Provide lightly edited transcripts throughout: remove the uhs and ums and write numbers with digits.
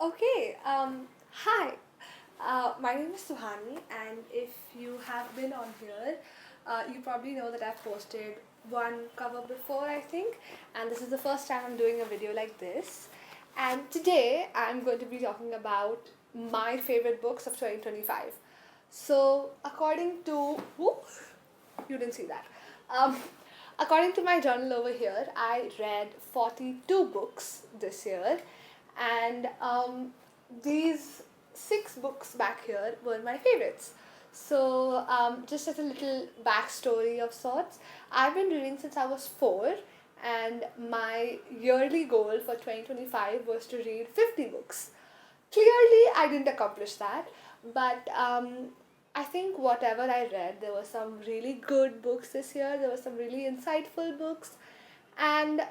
Okay, hi. My name is Suhani, and if you have been on here, you probably know that I've posted one cover before, I think, and this is the first time I'm doing a video like this. And today I'm going to be talking about my favorite books of 2025. So, according to. Whoop, you didn't see that. Um, according to my journal over here, I read 42 books this year, and these six books back here were my favorites. So, just as a little backstory of sorts, I've been reading since I was four, and my yearly goal for 2025 was to read 50 books. Clearly, I didn't accomplish that, but I think whatever I read, there were some really good books this year, there were some really insightful books, and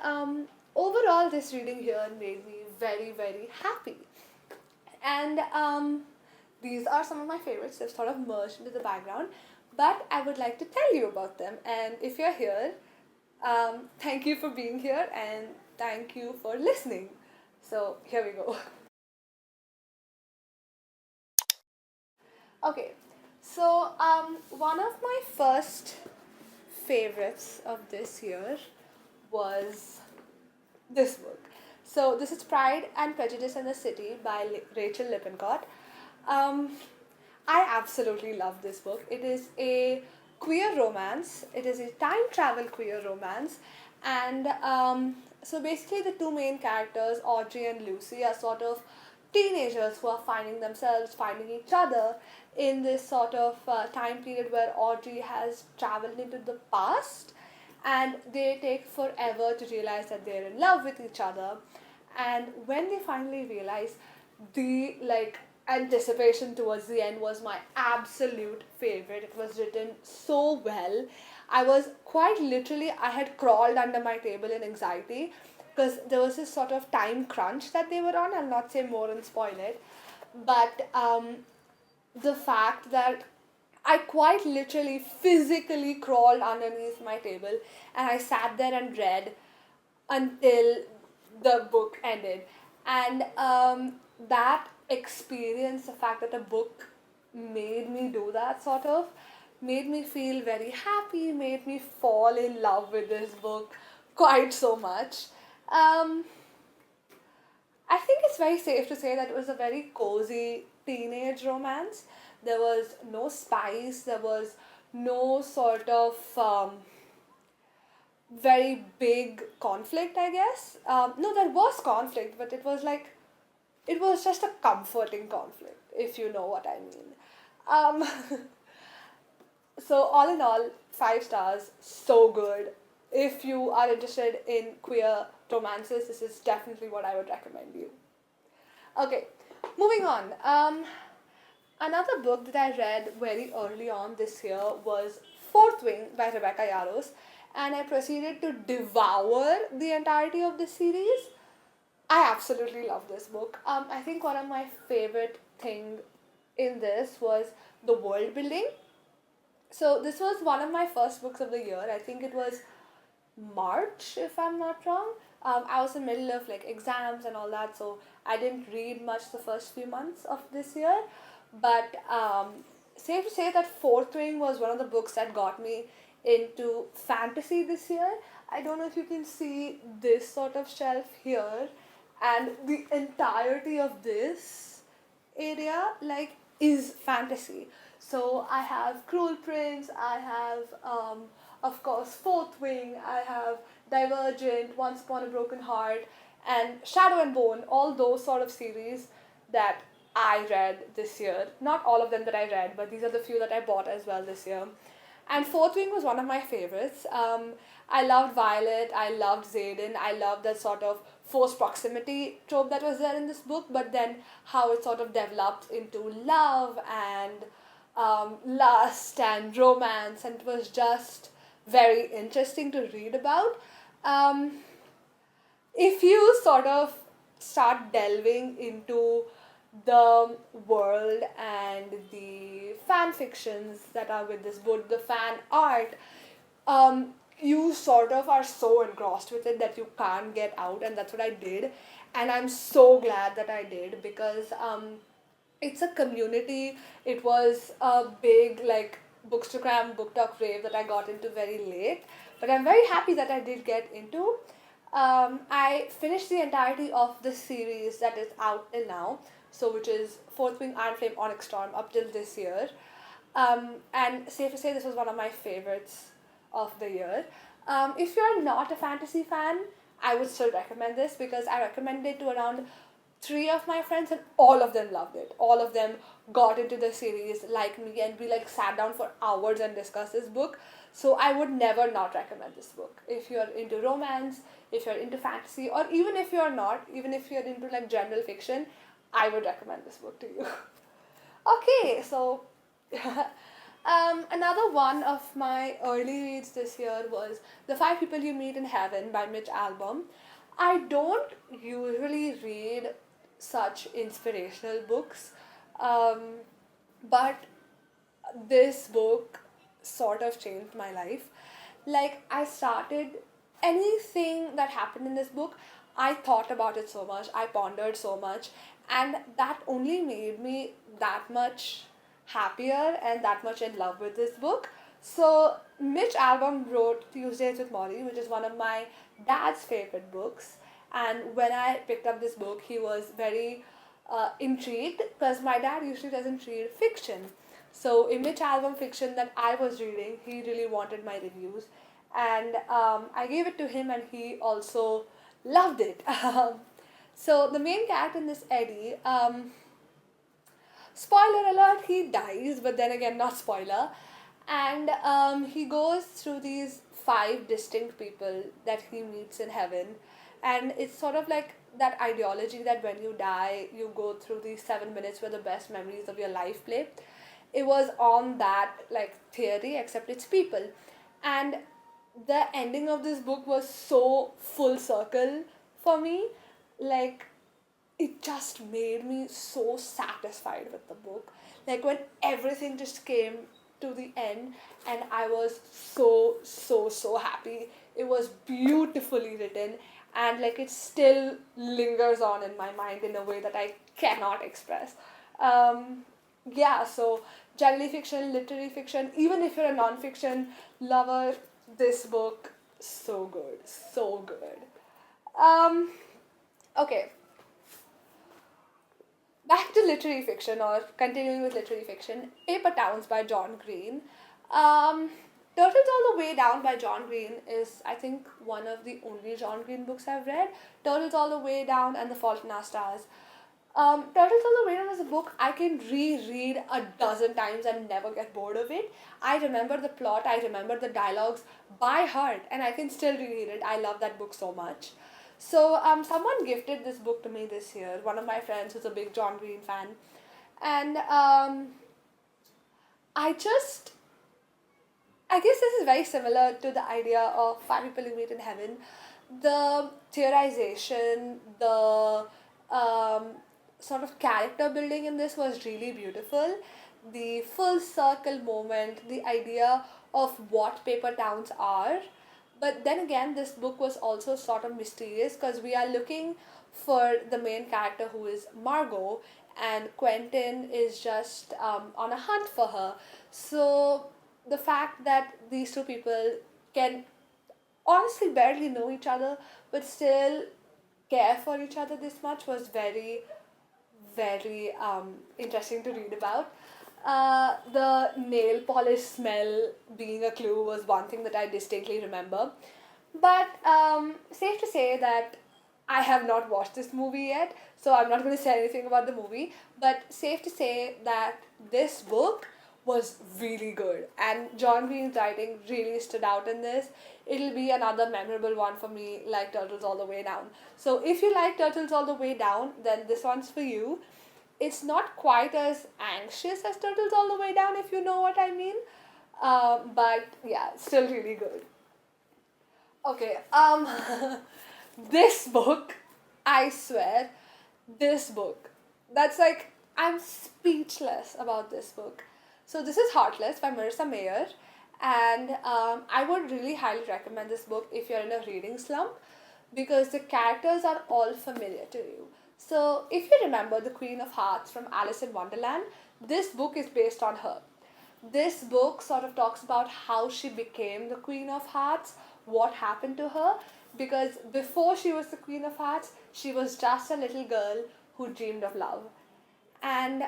overall, this reading here made me very, very happy. And these are some of my favorites. They've sort of merged into the background, but I would like to tell you about them. And if you're here, thank you for being here and thank you for listening. So here we go. Okay, so one of my first favorites of this year was this book. So this is Pride and Prejudice in the City by Rachael Lippincott. Um, I absolutely love this book. It is a queer romance. It is a time travel queer romance, and so basically the two main characters, Audrey and Lucy, are sort of teenagers who are finding themselves, finding each other in this sort of time period where Audrey has traveled into the past, and they take forever to realize that they're in love with each other. And when they finally realize, the anticipation towards the end was my absolute favorite. It was written so well. I was quite literally, I had crawled under my table in anxiety because there was this sort of time crunch that they were on. I'll not say more and spoil it, but the fact that I quite literally physically crawled underneath my table and I sat there and read until the book ended. And that experience, the fact that a book made me do that, sort of, made me feel very happy, made me fall in love with this book quite so much. Um, I think it's very safe to say that it was a very cozy teenage romance. There was no spice, there was no sort of very big conflict, I guess. No, there was conflict, but it was just a comforting conflict, if you know what I mean. Um, so, all in all, 5 stars, so good. If you are interested in queer romances, this is definitely what I would recommend you. Okay, moving on. Another book that I read very early on this year was Fourth Wing by Rebecca Yarros, and I proceeded to devour the entirety of the series. I absolutely love this book. I think one of my favorite thing in this was the world building. So this was one of my first books of the year. I think it was March, if I'm not wrong. I was in the middle of exams and all that, so I didn't read much the first few months of this year. But safe to say that Fourth Wing was one of the books that got me into fantasy this year. I don't know if you can see this sort of shelf here, and the entirety of this area is fantasy. So I have Cruel Prince, I have of course Fourth Wing, I have Divergent, Once Upon a Broken Heart, and Shadow and Bone, all those sort of series that I read this year. Not all of them that I read, but these are the few that I bought as well this year. And Fourth Wing was one of my favorites. I loved Violet, I loved Xaden, I loved that sort of forced proximity trope that was there in this book, but then how it sort of developed into love and lust and romance, and it was just very interesting to read about. Um, if you sort of start delving into the world and the fan fictions that are with this book, the fan art, you sort of are so engrossed with it that you can't get out, and that's what I did. And I'm so glad that I did because it's a community. It was a big like bookstagram book talk rave that I got into very late, but I'm very happy that I did get into. I finished the entirety of the series that is out till now, so which is Fourth Wing, Iron Flame, Onyx Storm up till this year. And safe to say, this was one of my favorites of the year. If you're not a fantasy fan, I would still recommend this because I recommended it to around three of my friends and all of them loved it. All of them got into the series like me and we like sat down for hours and discussed this book. So I would never not recommend this book. If you're into romance, if you're into fantasy, or even if you're not, even if you're into like general fiction, I would recommend this book to you. Okay, so another one of my early reads this year was The Five People You Meet in Heaven by Mitch Albom. I don't usually read such inspirational books, um, but this book sort of changed my life. Like, I started anything that happened in this book, I thought about it so much, I pondered so much, and that only made me that much happier and that much in love with this book. So, Mitch Albom wrote Tuesdays with Molly, which is one of my dad's favorite books. And when I picked up this book, he was very intrigued because my dad usually doesn't read fiction. So, in Mitch Albom fiction that I was reading, he really wanted my reviews. And I gave it to him, and he also loved it. So, the main character in this Eddie, spoiler alert, he dies, but then again, not spoiler. And he goes through these five distinct people that he meets in heaven. And it's sort of like that ideology that when you die, you go through these 7 minutes where the best memories of your life play. It was on that like theory, except it's people. And the ending of this book was so full circle for me. Like, it just made me so satisfied with the book. Like when everything just came to the end, and I was so happy. It was beautifully written, and like it still lingers on in my mind in a way that I cannot express. Yeah, so generally fiction, literary fiction, even if you're a non-fiction lover, this book, so good, so good. Okay, back to literary fiction, or continuing with literary fiction, Paper Towns by John Green. Um, Turtles All the Way Down by John Green is, I think, one of the only John Green books I've read. Turtles All the Way Down and The Fault in Our Stars. Turtles All the Way Down is a book I can reread a dozen times and never get bored of it. I remember the plot, I remember the dialogues by heart, and I can still reread it. I love that book so much. So, someone gifted this book to me this year, one of my friends who's a big John Green fan. And I just, I guess this is very similar to the idea of Five People You Meet in Heaven. The theorization, the sort of character building in this was really beautiful. The full circle moment, the idea of what paper towns are. But then again, this book was also sort of mysterious because we are looking for the main character who is Margot, and Quentin is just on a hunt for her. So the fact that these two people can honestly barely know each other but still care for each other this much was very, very interesting to read about. The nail polish smell being a clue was one thing that I distinctly remember. But safe to say that I have not watched this movie yet, so I'm not going to say anything about the movie. But safe to say that this book was really good, and John Green's writing really stood out in this. It'll be another memorable one for me, like Turtles All the Way Down. So if you like Turtles All the Way Down, then this one's for you. It's not quite as anxious as Turtles All the Way Down, if you know what I mean. But yeah, still really good. Okay, this book, I swear, this book, that's like, I'm speechless about this book. So this is Heartless by Marissa Meyer, and I would really highly recommend this book if you're in a reading slump. because the characters are all familiar to you. So, if you remember the Queen of Hearts from Alice in Wonderland, this book is based on her. This book sort of talks about how she became the Queen of Hearts, what happened to her, because before she was the Queen of Hearts, she was just a little girl who dreamed of love. And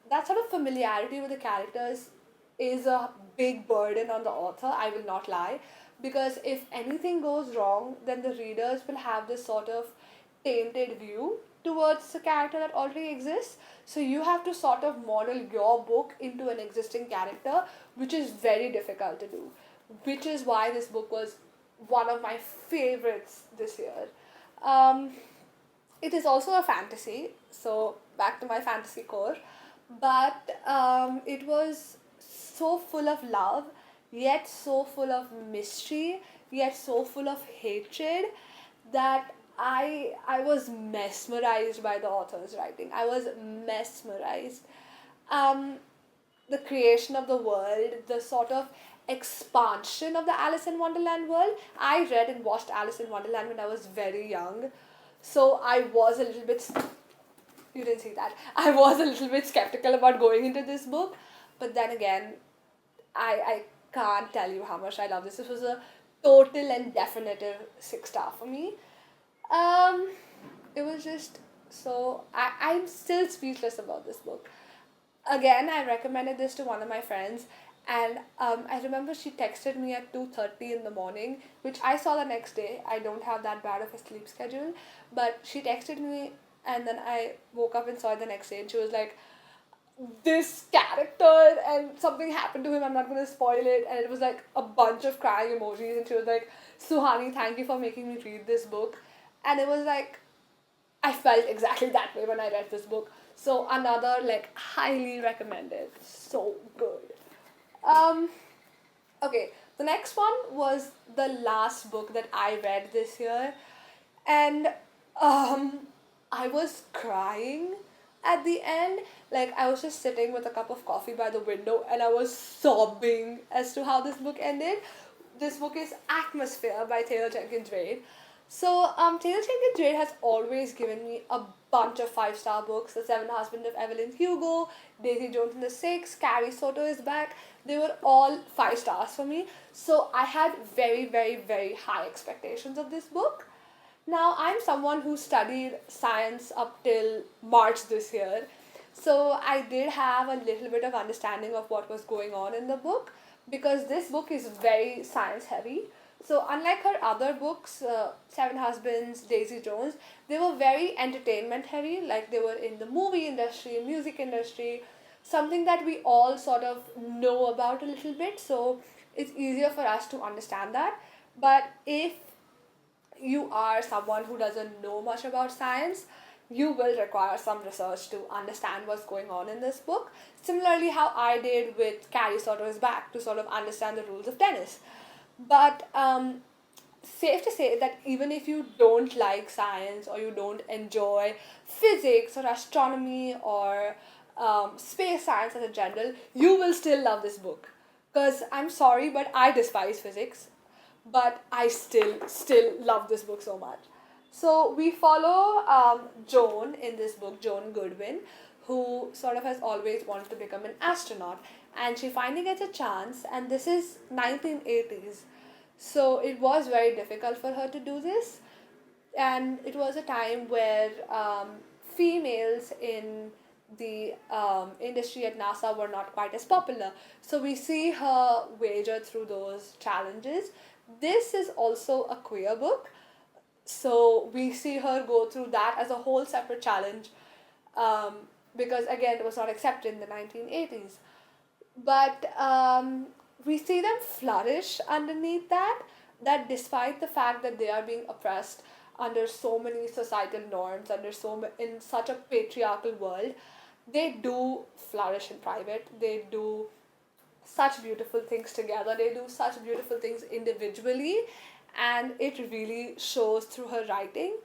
that sort of familiarity with the characters is a big burden on the author, I will not lie, because if anything goes wrong, then the readers will have this sort of tainted view towards the character that already exists. So you have to sort of model your book into an existing character, which is very difficult to do, which is why this book was one of my favorites this year. Um, it is also a fantasy, so back to my fantasy core, but it was so full of love, yet so full of mystery, yet so full of hatred that I was mesmerized by the author's writing. I was mesmerized. Um, the creation of the world, the sort of expansion of the Alice in Wonderland world. I read and watched Alice in Wonderland when I was very young, so I was a little bit. You didn't see that. I was a little bit skeptical about going into this book, but then again, I can't tell you how much I love this. This was a total and definitive 6 star for me. Um, it was just so I'm still speechless about this book. Again, I recommended this to one of my friends, and I remember she texted me at 2:30 in the morning, which I saw the next day. I don't have that bad of a sleep schedule, but she texted me, and then I woke up and saw it the next day, and she was like, this character and something happened to him, I'm not going to spoil it, and it was like a bunch of crying emojis, and she was like, Suhani, thank you for making me read this book. And it was like, I felt exactly that way when I read this book. So another like highly recommended, so good. Um, okay, the next one was the last book that I read this year, and um, I was crying at the end. Like I was just sitting with a cup of coffee by the window, and I was sobbing as to how this book ended. This book is Atmosphere by Taylor Jenkins Reid. So, Taylor Jenkins Reid has always given me a bunch of 5 star books. The Seven Husbands of Evelyn Hugo, Daisy Jones and the Six, Carrie Soto is back. They were all 5 stars for me. So, I had very, very, very high expectations of this book. Now, I'm someone who studied science up till March this year. So, I did have a little bit of understanding of what was going on in the book because this book is very science heavy. So, unlike her other books, Seven Husbands, Daisy Jones, they were very entertainment heavy, like they were in the movie industry, music industry, something that we all sort of know about a little bit. So, it's easier for us to understand that. But if you are someone who doesn't know much about science, you will require some research to understand what's going on in this book. Similarly, how I did with Carrie Soto's Back to sort of understand the rules of tennis. But safe to say that even if you don't like science or you don't enjoy physics or astronomy or space science as a general, you will still love this book. Because I'm sorry, but I despise physics, but I still love this book so much. So we follow Joan in this book, Joan Goodwin, who sort of has always wanted to become an astronaut, and she finally gets a chance. And this is 1980s, so it was very difficult for her to do this, and it was a time where females in the industry at NASA were not quite as popular. So we see her wager through those challenges. This is also a queer book, so we see her go through that as a whole separate challenge, um, because again it was not accepted in the 1980s. But we see them flourish underneath that, that despite the fact that they are being oppressed under so many societal norms, in such a patriarchal world, they do flourish in private. They do such beautiful things together. They do such beautiful things individually, and it really shows through her writing.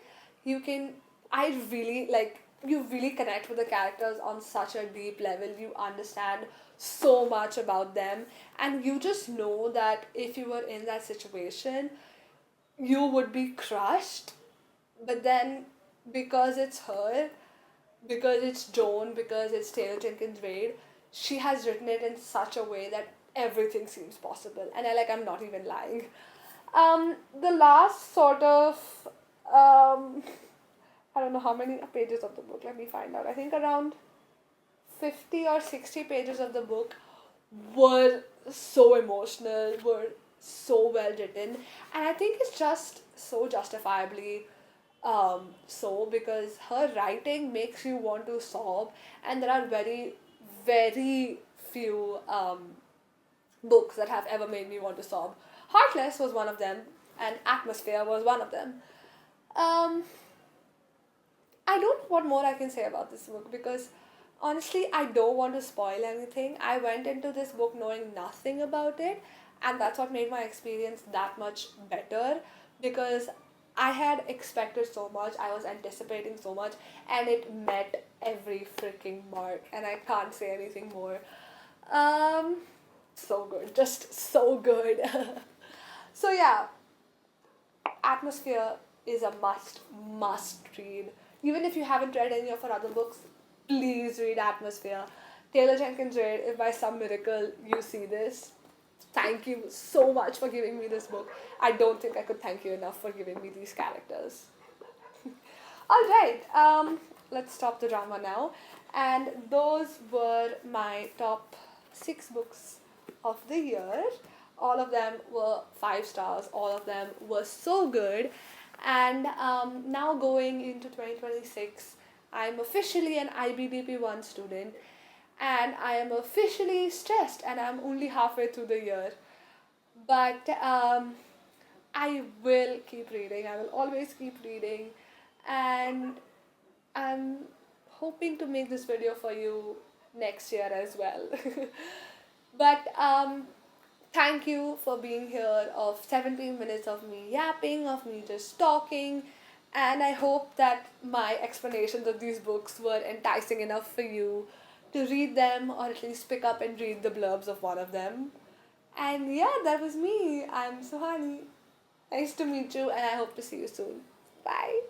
You can, I really like, you really connect with the characters on such a deep level. You understand so much about them, and you just know that if you were in that situation, you would be crushed, but then because it's her, because it's Joan, because it's Taylor Jenkins Reid, she has written it in such a way that everything seems possible. And I'm not even lying. The last sort of, um, I don't know how many pages of the book, let me find out. I think around 50 or 60 pages of the book were so emotional, were so well written, and I think it's just so justifiably so, because her writing makes you want to sob, and there are very, very few books that have ever made me want to sob. Heartless was one of them, and Atmosphere was one of them. Um, I don't know what more I can say about this book because honestly, I don't want to spoil anything. I went into this book knowing nothing about it, and that's what made my experience that much better because I had expected so much, I was anticipating so much, and it met every freaking mark, and I can't say anything more. Um, so good, just so good. So, yeah, Atmosphere is a must read. Even if you haven't read any of her other books, please read Atmosphere. Taylor Jenkins Reid, if by some miracle you see this, thank you so much for giving me this book. I don't think I could thank you enough for giving me these characters. Alright, let's stop the drama now. And those were my top 6 books of the year. All of them were 5 stars, all of them were so good. And now going into 2026, I'm officially an IBDP 1 student, and I am officially stressed, and I'm only halfway through the year. But I will keep reading, I will always keep reading, and I'm hoping to make this video for you next year as well. But thank you for being here of 17 minutes of me yapping, of me just talking, and I hope that my explanations of these books were enticing enough for you to read them or at least pick up and read the blurbs of one of them. And yeah, that was me. I'm Suhani. Nice to meet you, and I hope to see you soon. Bye.